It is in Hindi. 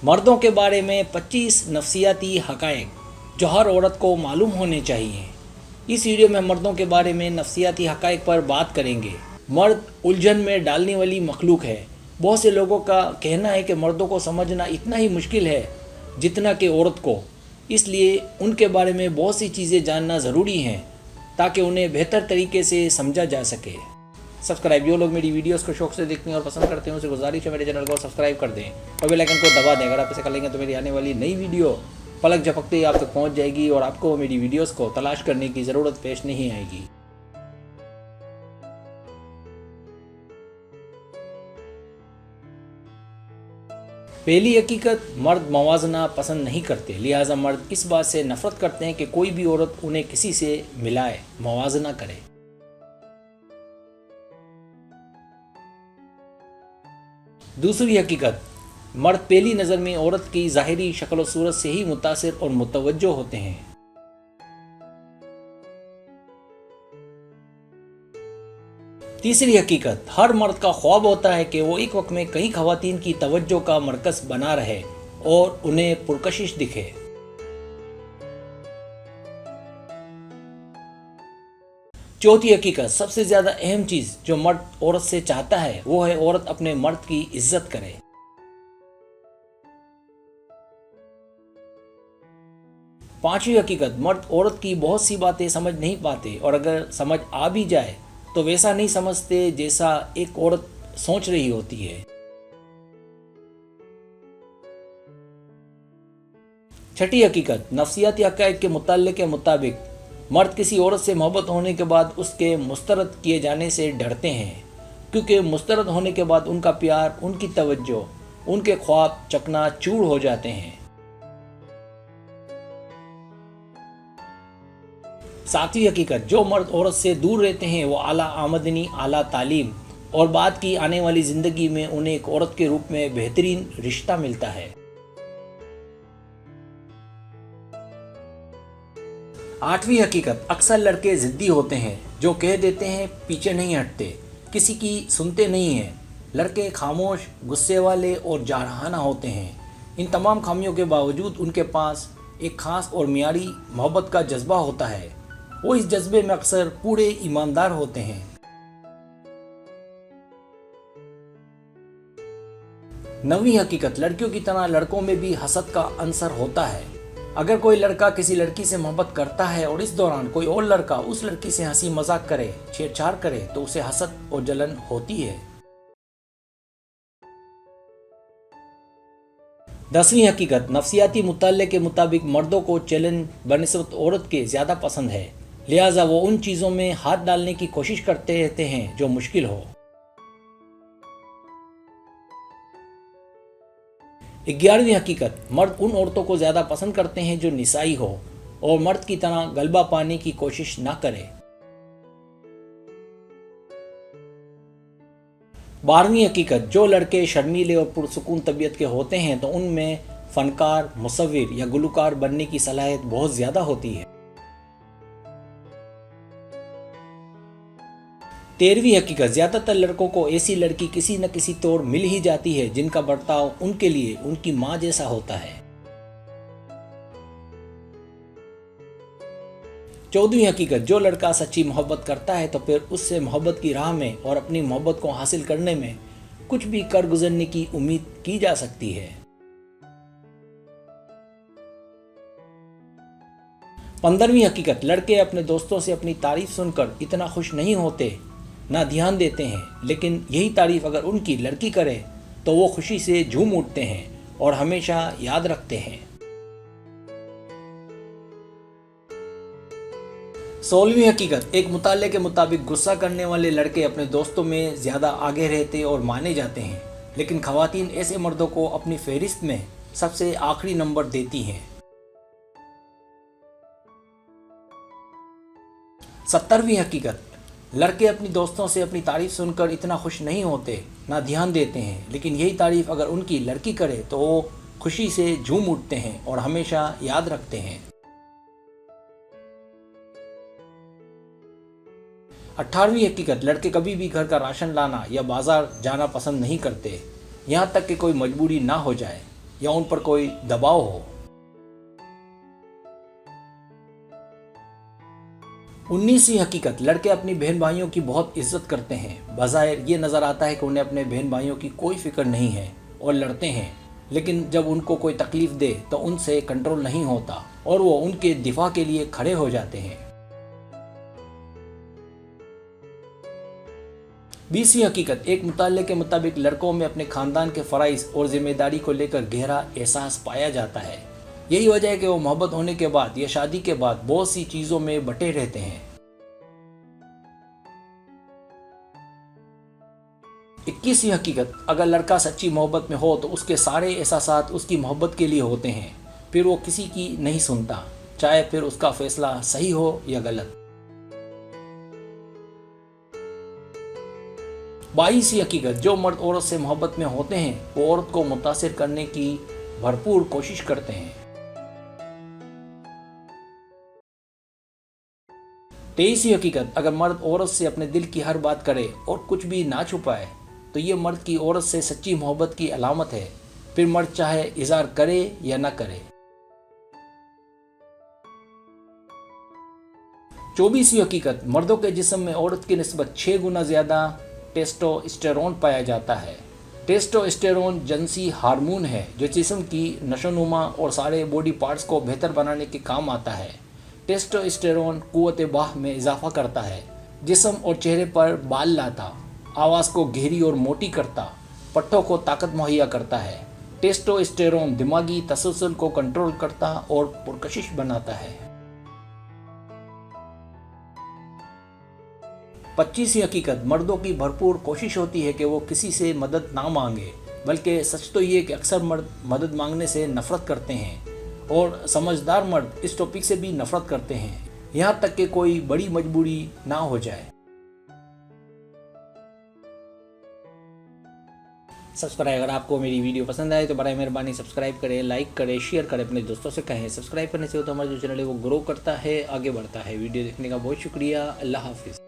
मर्दों के बारे में 25 नफ्सियाती हक़ाइक़ जो हर औरत को मालूम होने चाहिए। इस वीडियो में मर्दों के बारे में नफ्सियाती हक़ाइक़ पर बात करेंगे। मर्द उलझन में डालने वाली मखलूक है। बहुत से लोगों का कहना है कि मर्दों को समझना इतना ही मुश्किल है जितना कि औरत को, इसलिए उनके बारे में बहुत सी चीज़ें जानना ज़रूरी हैं ताकि उन्हें बेहतर तरीके से समझा जा सके। सब्सक्राइब, जो लोग मेरी वीडियोस को शौक से देखते हैं और पसंद करते हैं उनसे गुजारिश है मेरे चैनल को सब्सक्राइब कर दें और बेल आइकन को दबा दें। अगर आप ऐसे कर लेंगे तो मेरी आने वाली नई वीडियो पलक झपकते ही आप तक पहुंच जाएगी और आपको मेरी वीडियोस को तलाश करने की ज़रूरत पेश नहीं आएगी। पहली हकीकत, मर्द मवाजना पसंद नहीं करते, लिहाजा मर्द इस बात से नफरत करते हैं कि कोई भी औरत उन्हें किसी से मिलाए, मवाजना करे। दूसरी हकीकत, मर्द पहली नज़र में औरत की ज़ाहिरी शक्ल और सूरत से ही मुतासिर और मुतवज्जो होते हैं। तीसरी हकीकत, हर मर्द का ख्वाब होता है कि वो एक वक्त में कई ख़वातीन की तवज्जो का मरकज़ बना रहे और उन्हें पुरकशिश दिखे। चौथी हकीकत, सबसे ज़्यादा अहम चीज़ जो मर्द औरत से चाहता है वो है औरत अपने मर्द की इज्जत करे। पांचवी हकीकत, मर्द औरत की बहुत सी बातें समझ नहीं पाते और अगर समझ आ भी जाए तो वैसा नहीं समझते जैसा एक औरत सोच रही होती है। छठी हकीकत, नफ्सियाती हक़ाइक़ के मुताबिक मर्द किसी औरत से मोहब्बत होने के बाद उसके मुस्तरद किए जाने से डरते हैं, क्योंकि मुस्तरद होने के बाद उनका प्यार, उनकी तवज्जो, उनके ख्वाब चकनाचूर हो जाते हैं। सातवीं हकीकत, जो मर्द औरत से दूर रहते हैं वो आला आमदनी, आला तालीम और बाद की आने वाली ज़िंदगी में उन्हें एक औरत के रूप में बेहतरीन रिश्ता मिलता है। आठवीं हकीकत, अक्सर लड़के ज़िद्दी होते हैं जो कह देते हैं पीछे नहीं हटते, किसी की सुनते नहीं हैं। लड़के खामोश, गुस्से वाले और जारहाना होते हैं। इन तमाम खामियों के बावजूद उनके पास एक ख़ास और मियारी मोहब्बत का जज्बा होता है। वो इस जज्बे में अक्सर पूरे ईमानदार होते हैं। नवीं हकीकत, लड़कियों की तरह लड़कों में भी हसद का अंसर होता है। अगर कोई लड़का किसी लड़की से मोहब्बत करता है और इस दौरान कोई और लड़का उस लड़की से हंसी मजाक करे, छेड़छाड़ करे तो उसे हसद और जलन होती है। 10वीं हकीकत, नफ्सियाती मुताले के मुताबिक मर्दों को चैलेंज बनिस्बत औरत के ज़्यादा पसंद है, लिहाजा वो उन चीज़ों में हाथ डालने की कोशिश करते रहते हैं जो मुश्किल हो। 11वीं हकीकत, मर्द उन औरतों को ज़्यादा पसंद करते हैं जो निसाई हो और मर्द की तरह गलबा पाने की कोशिश ना करे। 12वीं हकीकत, जो लड़के शर्मीले और पुरसुकून तबीयत के होते हैं तो उनमें फ़नकार, मुसव्विर या गुलकार बनने की सलाहियत बहुत ज़्यादा होती है। 13वीं हकीकत, ज़्यादातर लड़कों को ऐसी लड़की किसी न किसी तौर मिल ही जाती है जिनका बर्ताव उनके लिए उनकी माँ जैसा होता है। 14वीं हकीकत, जो लड़का सच्ची मोहब्बत करता है तो फिर उससे मोहब्बत की राह में और अपनी मोहब्बत को हासिल करने में कुछ भी कर गुजरने की उम्मीद की जा सकती है। 15वीं हकीकत, लड़के अपने दोस्तों से अपनी तारीफ सुनकर इतना खुश नहीं होते, ना ध्यान देते हैं, लेकिन यही तारीफ अगर उनकी लड़की करे तो वो खुशी से झूम उठते हैं और हमेशा याद रखते हैं। 16वीं हकीकत, एक मुताले के मुताबिक गुस्सा करने वाले लड़के अपने दोस्तों में ज़्यादा आगे रहते और माने जाते हैं, लेकिन ख़वातीन ऐसे मर्दों को अपनी फहरिस्त में सबसे आखिरी नंबर देती हैं। 17वीं हकीकत, लड़के अपनी दोस्तों से अपनी तारीफ सुनकर इतना खुश नहीं होते, ना ध्यान देते हैं, लेकिन यही तारीफ अगर उनकी लड़की करे तो वो खुशी से झूम उठते हैं और हमेशा याद रखते हैं। 18वीं हकीकत, लड़के कभी भी घर का राशन लाना या बाजार जाना पसंद नहीं करते, यहाँ तक कि कोई मजबूरी ना हो जाए। या उन पर कोई दबाव हो। 19वीं हकीकत, लड़के अपनी बहन भाइयों की बहुत इज्जत करते हैं। बज़ाहिर ये नज़र आता है कि उन्हें अपने बहन भाइयों की कोई फिक्र नहीं है और लड़ते हैं, लेकिन जब उनको कोई तकलीफ दे तो उनसे कंट्रोल नहीं होता और वो उनके दिफा के लिए खड़े हो जाते हैं। 20वीं हकीकत, एक मुताले के मुताबिक लड़कों में अपने खानदान के फ़राइज़ और जिम्मेदारी को लेकर गहरा एहसास पाया जाता है। यही वजह है कि वो मोहब्बत होने के बाद या शादी के बाद बहुत सी चीज़ों में बटे रहते हैं। 21वीं हकीकत, अगर लड़का सच्ची मोहब्बत में हो तो उसके सारे एहसासात उसकी मोहब्बत के लिए होते हैं, फिर वो किसी की नहीं सुनता, चाहे फिर उसका फैसला सही हो या गलत। 22वीं हकीकत, जो मर्द औरत से मोहब्बत में होते हैं वो औरत को मुतासिर करने की भरपूर कोशिश करते हैं। 23वीं हकीकत, अगर मर्द औरत से अपने दिल की हर बात करे और कुछ भी ना छुपाए तो ये मर्द की औरत से सच्ची मोहब्बत की अलामत है, फिर मर्द चाहे इज़हार करे या ना करे। 24वीं हकीकत, मर्दों के जिस्म में औरत की निस्बत 6 गुना ज़्यादा टेस्टोस्टेरोन पाया जाता है। टेस्टोस्टेरोन जिनसी हार्मोन है जो जिस्म की नशोनुमा और सारे बॉडी पार्ट्स को बेहतर बनाने के काम आता है। टेस्टोस्टेरोन कुव्वत बाह में इजाफा करता है, जिस्म और चेहरे पर बाल लाता, आवाज़ को गहरी और मोटी करता, पट्टों को ताकत मुहैया करता है। टेस्टोस्टेरोन दिमागी तसलसल को कंट्रोल करता और पुरकशिश बनाता है। 25वीं हकीकत, मर्दों की भरपूर कोशिश होती है कि वो किसी से मदद ना मांगे, बल्कि सच तो ये कि अक्सर मर्द मदद मांगने से नफ़रत करते हैं और समझदार मर्द इस टॉपिक से भी नफ़रत करते हैं, यहाँ तक कि कोई बड़ी मजबूरी ना हो जाए। सब्सक्राइब, अगर आपको मेरी वीडियो पसंद आए तो बराए मेहरबानी सब्सक्राइब करें, लाइक करें, शेयर करें, अपने दोस्तों से कहें। सब्सक्राइब करने से तो हमारा जो चैनल है वो ग्रो करता है, आगे बढ़ता है। वीडियो देखने का बहुत शुक्रिया। अल्लाह हाफिज़।